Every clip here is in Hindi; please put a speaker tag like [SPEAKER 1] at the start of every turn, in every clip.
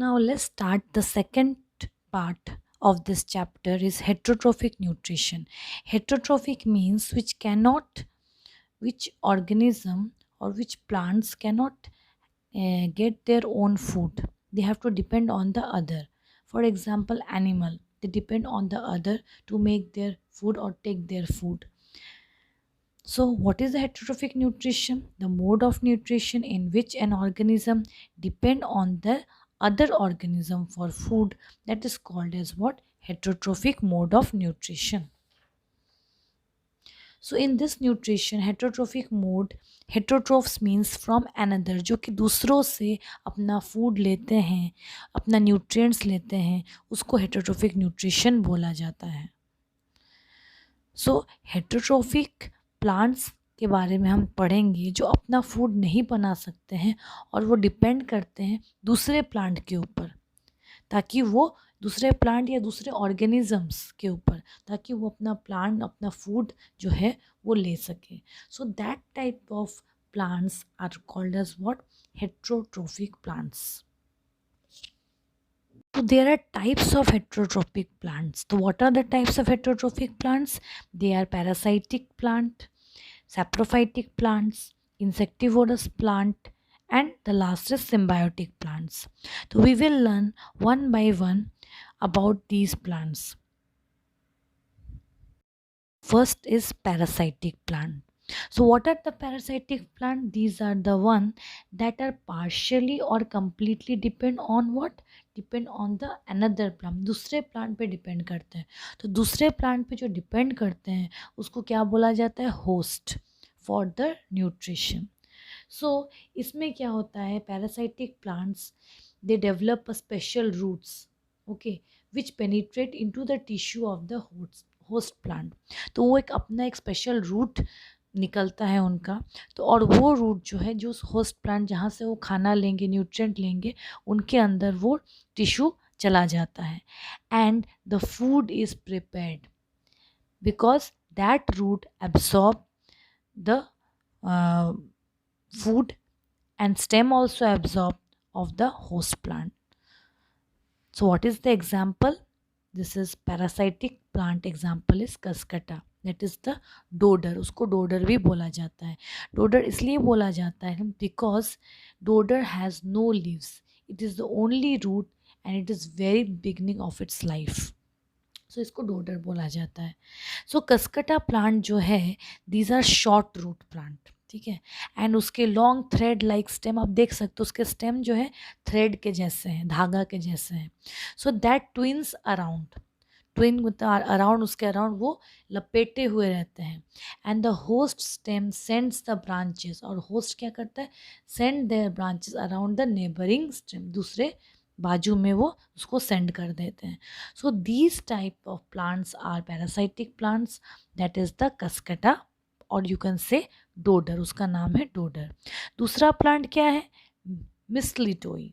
[SPEAKER 1] Now let's start the second part of this chapter is heterotrophic nutrition. Heterotrophic means which organism or which plants cannot get their own food. They have to depend on the other. For example, animal, they depend on the other to make their food or take their food. So, what is the heterotrophic nutrition? The mode of nutrition in which an organism depend on the other organism for food, that is called as what? Heterotrophic mode of nutrition. So in this nutrition heterotrophic mode, heterotrophs means from another, जो कि दूसरों से अपना फूड लेते हैं, अपना न्यूट्रिएंट्स लेते हैं, उसको हेटरोट्रोफिक न्यूट्रिशन बोला जाता है. सो हेटरोट्रोफिक प्लांट्स के बारे में हम पढ़ेंगे जो अपना फूड नहीं बना सकते हैं और वो डिपेंड करते हैं दूसरे प्लांट के ऊपर, ताकि वो दूसरे प्लांट या दूसरे ऑर्गेनिजम्स के ऊपर, ताकि वो अपना प्लांट अपना फूड जो है वो ले सके. So that type of plants are called as what? Heterotrophic plants. So there are types of heterotrophic plants. So what are the types of heterotrophic plants? They are parasitic plant, saprophytic plants, insectivorous plant, and the last is symbiotic plants. So we will learn one by one about these plants. First is parasitic plant. So what are the parasitic plant? These are the one that are partially or completely depend on what? Depend on the another plant. दूसरे plant पे depend करते हैं. तो दूसरे plant पे जो depend करते हैं उसको क्या बोला जाता है? Host for the nutrition. So इसमें क्या होता है? Parasitic plants, they develop a special roots, okay, which penetrate into the tissue of the host plant. तो वो अपना एक स्पेशल रूट निकलता है उनका. तो और वो रूट जो है, जो होस्ट प्लांट जहाँ से वो खाना लेंगे, न्यूट्रिएंट लेंगे, उनके अंदर वो टिश्यू चला जाता है. And the food is prepared because that root absorb the food and stem also absorb of the host plant. So what is the example? This is parasitic plant. Example is Cuscuta, that is the dodder. उसको डोडर भी बोला जाता है. डोडर इसलिए बोला जाता है because dodder has no leaves. It is the only root and it is very beginning of its life. सो इसको डोडर बोला जाता है. सो कसकटा प्लांट जो है, these are short root plant, ठीक है. एंड उसके लॉन्ग थ्रेड लाइक स्टेम आप देख सकते हो, उसके स्टेम जो है थ्रेड के जैसे हैं, धागा के जैसे हैं. So that twines around, twine around, उसके अराउंड वो लपेटे हुए रहते हैं. And the host stem sends the branches, और होस्ट क्या करता है? Send their branches around the neighbouring stem, दूसरे बाजू में वो उसको सेंड कर देते हैं. So these type of plants are parasitic plants, that is the Cuscuta, और यू कैन से डोडर, उसका नाम है डोडर. दूसरा प्लांट क्या है? मिस्क्लिटोई.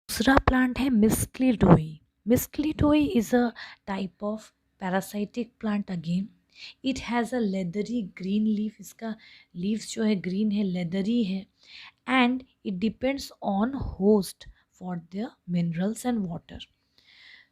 [SPEAKER 1] दूसरा प्लांट है mistletoe. Mistletoe is a type of parasitic plant again. It has a leathery green leaf. इसका लीव्स जो है ग्रीन है, लेदरी है. And it depends on host for their minerals and water.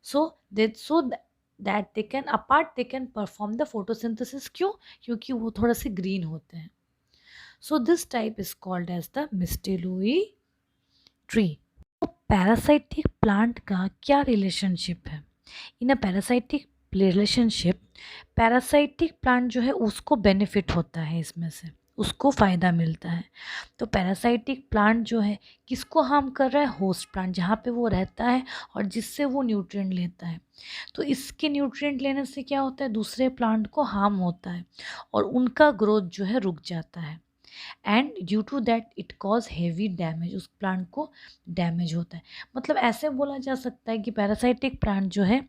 [SPEAKER 1] So that they can they can perform the photosynthesis. क्यों? क्योंकि वो थोड़ा से green होते हैं. So this type is called as the Mistiloi tree. तो parasitic plant का क्या relationship है? In a parasitic relationship, parasitic plant जो है उसको benefit होता है, इसमें से उसको फ़ायदा मिलता है. तो पैरासाइटिक प्लांट जो है किसको हार्म कर रहा है? होस्ट प्लांट, जहाँ पे वो रहता है और जिससे वो न्यूट्रिएंट लेता है. तो इसके न्यूट्रिएंट लेने से क्या होता है? दूसरे प्लांट को हार्म होता है और उनका ग्रोथ जो है रुक जाता है. And due to that it cause heavy damage, उस प्लांट को डैमेज होता है. मतलब ऐसे बोला जा सकता है कि पैरासाइटिक प्लांट जो है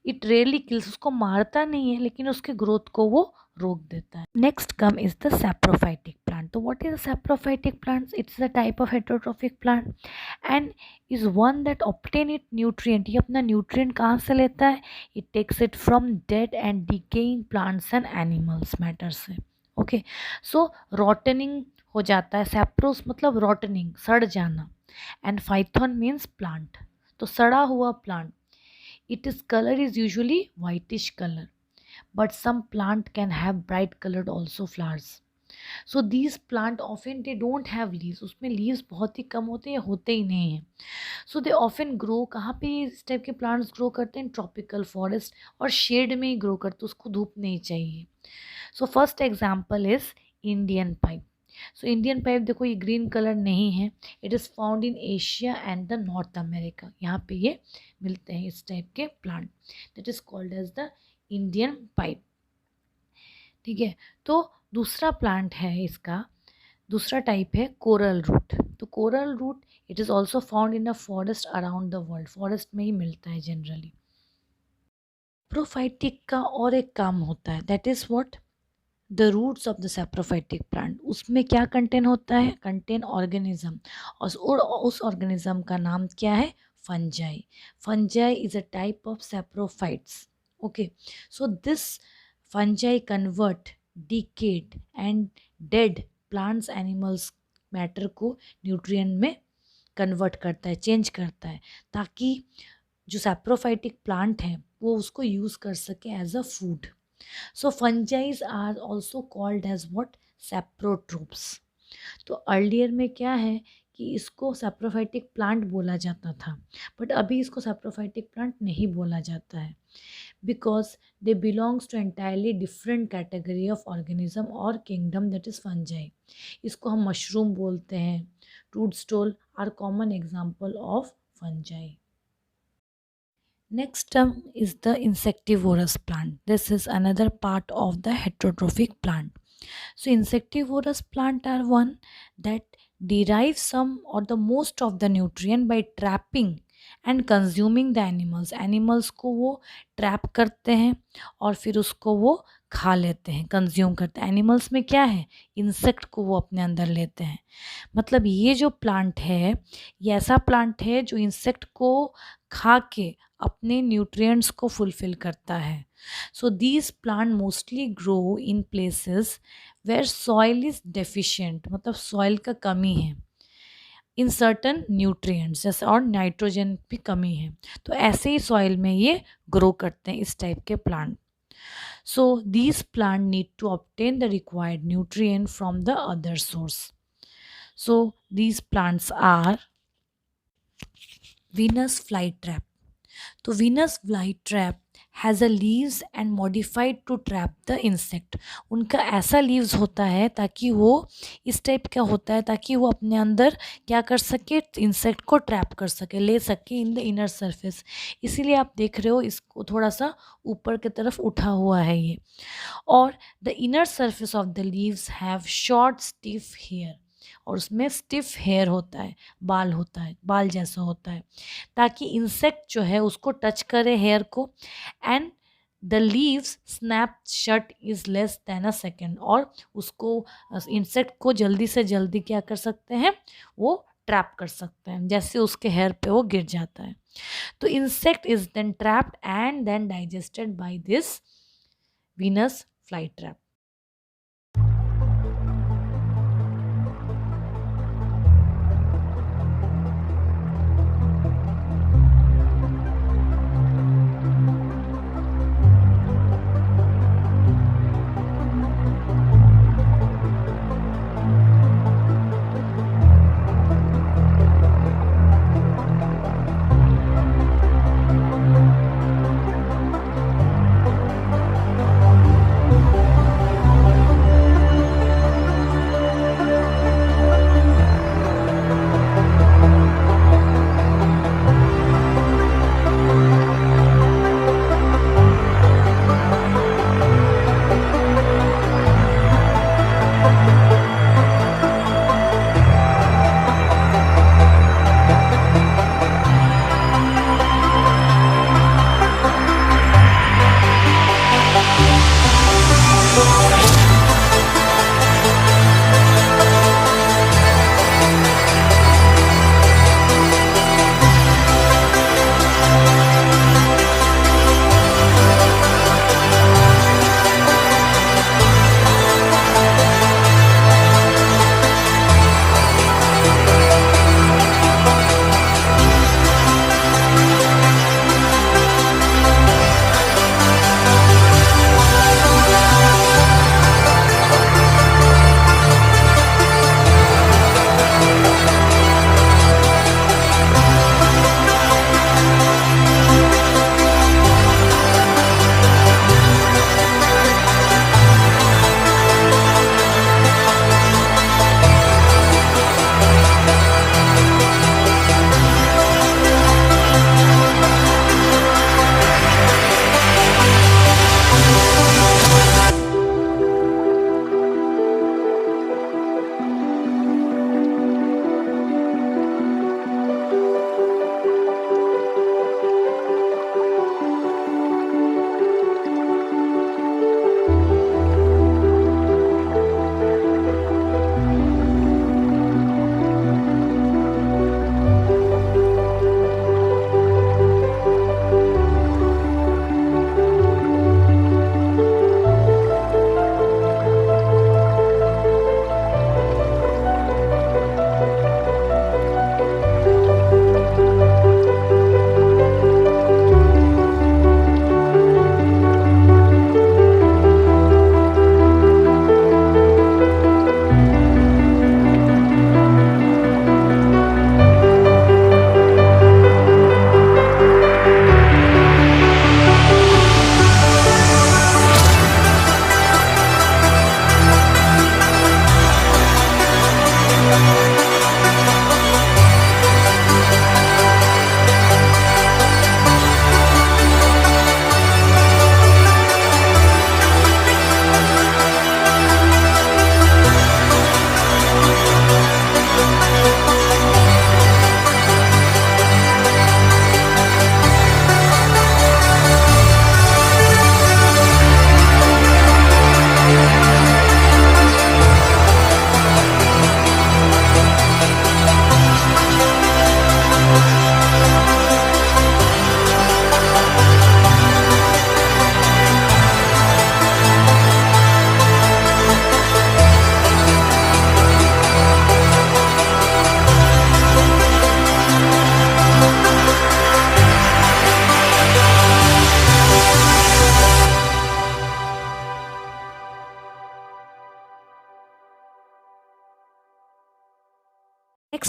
[SPEAKER 1] इट रियली किल्स, उसको मारता नहीं है लेकिन उसके ग्रोथ को वो रोक देता है. Next come is the saprophytic plant. तो what is a saprophytic plant? It's a type of heterotrophic plant and is one that obtain it nutrient. ये अपना न्यूट्रिएंट कहाँ से लेता है? It takes it from dead and decaying plants and animals matter से. ओके, सो रॉटनिंग हो जाता है। सैप्रोस मतलब रॉटनिंग, सड़ जाना, एंड फाइथॉन मीन्स प्लांट, तो सड़ा हुआ plant. It is colour is usually whitish colour, but some plant can have bright colored also flowers. So these plant often they don't have leaves, उसमें leaves बहुत ही कम होते हैं या होते ही नहीं हैं. So they often grow, कहाँ पे इस टाइप के plants grow करते हैं? ट्रॉपिकल फॉरेस्ट और शेड में ही ग्रो करते, उसको धूप नहीं चाहिए. So first example is Indian pipe. So Indian pipe देखो ये ग्रीन कलर नहीं है. It is found in Asia and the North America, यहाँ पे ये मिलते हैं इस टाइप के plant. That is called as the Indian pipe. ठीक है, तो दूसरा प्लांट है इसका, दूसरा टाइप है कोरल रूट. तो coral root it is also found in a forest around the world, forest में ही मिलता है जनरली. सैप्रोफाइटिक का और एक काम होता है, that is what, the roots of the saprophytic plant. उसमें क्या कंटेन होता है? कंटेन ऑर्गेनिज्म, और उस ऑर्गेनिज्म का नाम क्या है? Fungi. Fungi is a type of saprophytes. Okay, so this fungi convert decade and dead plants animals matter को न्यूट्रिएंट में कन्वर्ट करता है, चेंज करता है, ताकि जो सैप्रोफाइटिक प्लांट है वो उसको यूज़ कर सके as a food. So fungi are also called as what? Saprotropes. तो अर्लियर में क्या है कि इसको सैप्रोफाइटिक प्लांट बोला जाता था, बट अभी इसको सैप्रोफाइटिक प्लांट नहीं बोला जाता है, because they belongs to entirely different category of organism और किंगडम, दैट इज़ फंजाई. इसको हम मशरूम बोलते हैं. Toadstool are common example of fungi. Next term is the insectivorous plant. This is another part of the heterotrophic plant. So insectivorous plant are one that derive some or the most of the nutrient by trapping and consuming the animals. Animals को वो trap करते हैं और फिर उसको वो खा लेते हैं, कंज्यूम करते हैं. एनिमल्स में क्या है? इंसेक्ट को वो अपने अंदर लेते हैं. मतलब ये जो प्लांट है ये ऐसा प्लांट है जो इंसेक्ट को खा के अपने न्यूट्रिएंट्स को फुलफिल करता है. So these plant mostly grow in places where soil is deficient, मतलब सॉइल का कमी है, इन सर्टन न्यूट्रिएंट्स, जैसे और नाइट्रोजन भी कमी है, तो ऐसे ही सॉइल में ये ग्रो करते हैं इस टाइप के plant. So these plant need to obtain the required nutrient from the other source. So these plants are Venus flytrap. तो Venus flytrap has a leaves and modified to trap the insect. उनका ऐसा लीव्स होता है ताकि वो इस टाइप का होता है ताकि वो अपने अंदर क्या कर सके? इंसेक्ट को ट्रैप कर सके, ले सके इन द इनर सरफेस. इसीलिए आप देख रहे हो इसको थोड़ा सा ऊपर की तरफ उठा हुआ है ये. और the inner surface of the leaves have short stiff hair, और उसमें स्टिफ हेयर होता है, बाल होता है, बाल जैसा होता है, ताकि इंसेक्ट जो है उसको टच करे हेयर को. And the leaves snap shut is less than a second, और उसको इंसेक्ट को जल्दी से जल्दी क्या कर सकते हैं? वो ट्रैप कर सकते हैं, जैसे उसके हेयर पे वो गिर जाता है. तो insect is then trapped and then digested by this Venus flytrap.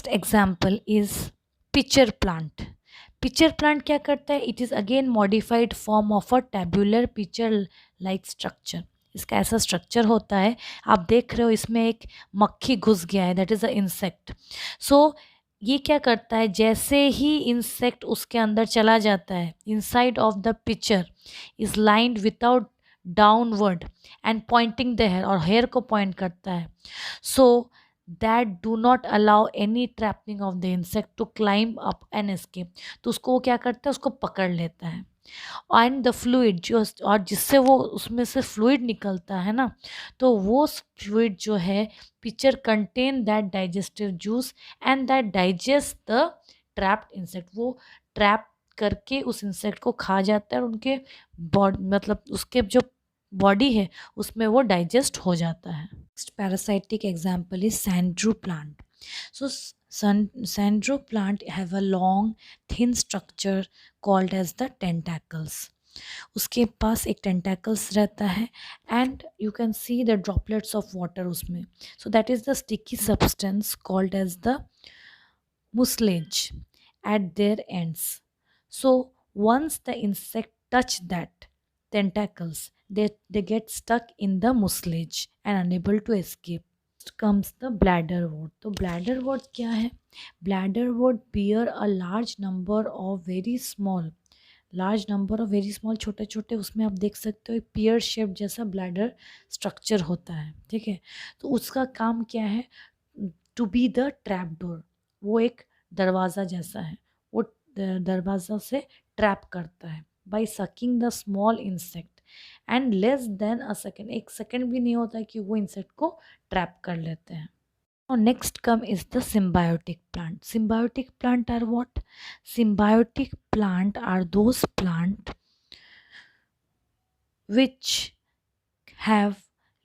[SPEAKER 1] Example is pitcher plant. Pitcher plant क्या करता है? It is again modified form of a tabular pitcher like structure. इसका ऐसा स्ट्रक्चर होता है, आप देख रहे हो इसमें एक मक्खी घुस गया है, दैट इज़ अ इंसेक्ट. सो ये क्या करता है, जैसे ही इंसेक्ट उसके अंदर चला जाता है, inside of the picture is lined without downward and pointing the hair, और हेयर को पॉइंट करता है. So that do not allow any trapping of the insect to climb up and escape. तो उसको वो क्या करता है, उसको पकड़ लेता है. एंड द फ्लूइड जो, और जिससे वो उसमें से फ्लूइड निकलता है ना, तो वो फ्लूइड जो है, picture contain that digestive juice and that digest the trapped insect. वो ट्रैप करके उस इंसेक्ट को खा जाता है, और उनके बॉडी मतलब उसके जो बॉडी है उसमें वो डाइजेस्ट हो जाता है. Next parasitic example is sandal plant. So sandro plant have a long thin structure called as the tentacles. उसके पास एक tentacles रहता है, and you can see the droplets of water उसमें. So that is the sticky substance called as the mucilage at their ends. So once the insect touch that tentacles, they get stuck in the mucilage and unable to escape. Comes the bladder wort. तो bladder wort क्या है? Bladder wort bear a large number of very small छोटे छोटे, उसमें आप देख सकते हो एक पियर शेप जैसा ब्लैडर स्ट्रक्चर होता है. ठीक है, तो उसका काम क्या है? To be the trap door. वो एक दरवाज़ा जैसा है, वो दरवाज़ा से ट्रैप करता है by sucking the small insect and less than a second. एक सेकेंड भी नहीं होता है कि वो इंसेक्ट को ट्रैप कर लेते हैं. और next come is the symbiotic plant. Symbiotic plant are what? Symbiotic plant are those plant which have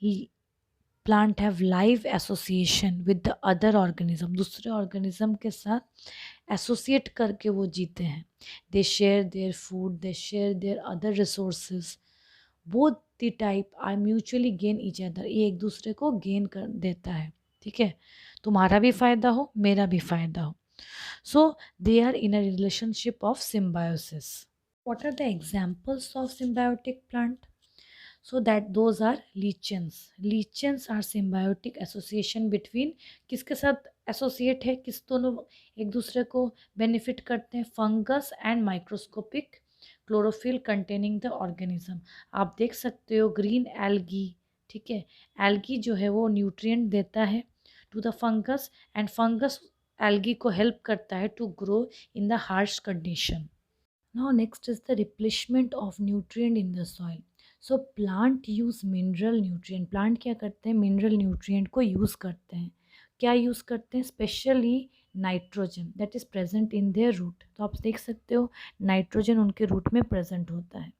[SPEAKER 1] have live association with the other organism. दूसरे organism के साथ एसोसिएट करके वो जीते हैं. They share their food, they share their other resources. Both the type are mutually gain each other. ये एक दूसरे को गेन कर देता है. ठीक है, तुम्हारा भी फ़ायदा हो, मेरा भी फ़ायदा हो. So they are in a relationship of symbiosis. What are the examples of symbiotic plant? So that those are lichens. Lichens are symbiotic association between, किसके साथ एसोसिएट है, किस दोनों एक दूसरे को बेनिफिट करते हैं? Fungus and microscopic chlorophyll containing the organism. आप देख सकते हो ग्रीन एल्गी. ठीक है, एल्गी जो है वो न्यूट्रिएंट देता है to the fungus, and fungus algae को हेल्प करता है to grow in the harsh condition. Now next is the replacement of nutrient in the soil. So plant use mineral nutrient. Plant क्या करते हैं? मिनरल न्यूट्रिएंट को यूज़ करते हैं. क्या यूज़ करते हैं? Specially nitrogen that is present in their root. तो आप देख सकते हो नाइट्रोजन उनके रूट में प्रेजेंट होता है.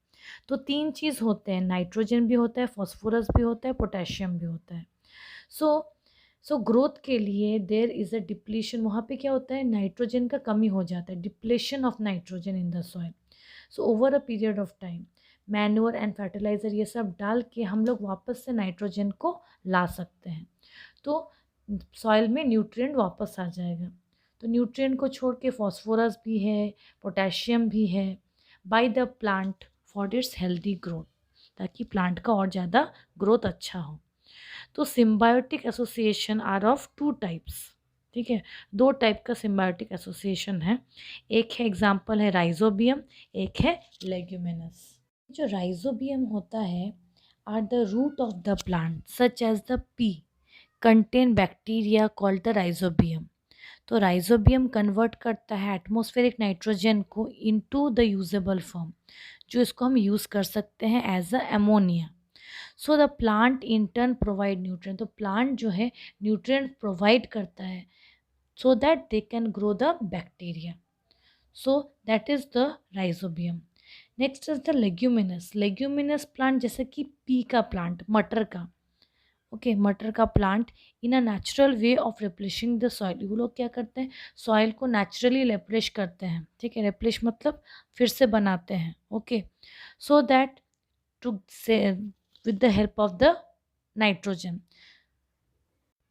[SPEAKER 1] तो तीन चीज़ होते हैं, नाइट्रोजन भी होता है, फॉस्फोरस भी होता है, पोटेशियम भी होता है. सो ग्रोथ के लिए देयर इज़ अ डिप्लीशन. वहाँ पे क्या होता है? नाइट्रोजन का कमी हो जाता है, depletion of nitrogen in the soil. So over a period of time manure and fertiliser ये सब डाल के हम लोग वापस से नाइट्रोजन को ला सकते हैं. तो सॉइल में न्यूट्रिएंट वापस आ जाएगा. तो न्यूट्रिएंट को छोड़ के फॉस्फोरस भी है, पोटेशियम भी है by the plant for its healthy growth, ताकि प्लांट का और ज़्यादा ग्रोथ अच्छा हो. तो symbiotic association are of two types. ठीक है, दो टाइप का सिम्बायोटिक एसोसिएशन है. एक है एग्जाम्पल है राइजोबियम, एक है लेग्यूमिनस. जो राइजोबियम होता है are the root of the plant such as the pea contain bacteria called the rhizobium. तो राइजोबियम कन्वर्ट करता है एटमॉस्फेरिक नाइट्रोजन को इनटू द यूजेबल फॉर्म, जो इसको हम यूज़ कर सकते हैं as a ammonia. So the plant in turn provide nutrient. तो प्लांट जो है न्यूट्रिएंट प्रोवाइड करता है so that they can grow the bacteria. So that is the rhizobium. Next is the leguminous. Leguminous plant जैसे कि पी का प्लांट, मटर का. ओके, मटर का plant in a natural way of replenishing the soil. वो लोग क्या करते हैं? सॉइल को नेचुरली रिप्लेश करते हैं. ठीक है, रिप्लेश मतलब फिर से बनाते हैं. Okay, so that to say with the help of the nitrogen.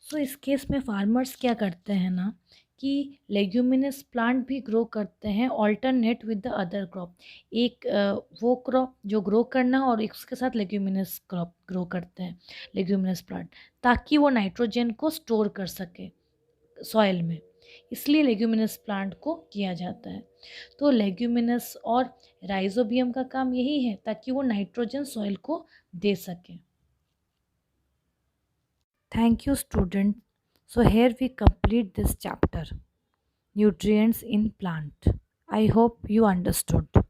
[SPEAKER 1] So इस केस में फार्मर्स क्या करते हैं ना, कि लेग्यूमिनस प्लांट भी ग्रो करते हैं alternate with the other crop. एक वो क्रॉप जो ग्रो करना और एक उसके साथ लेग्यूमिनस क्रॉप ग्रो करते हैं, लेग्यूमिनस प्लांट, ताकि वो नाइट्रोजन को स्टोर कर सके सॉइल में। इसलिए लेग्यूमिनस प्लांट को किया जाता है। तो लेग्यूमिनस और राइजोबियम का काम यही है ताकि वो नाइट्रोजन सॉइल को दे सके। Thank you, student. So here we complete this chapter, nutrients in plant. I hope you understood.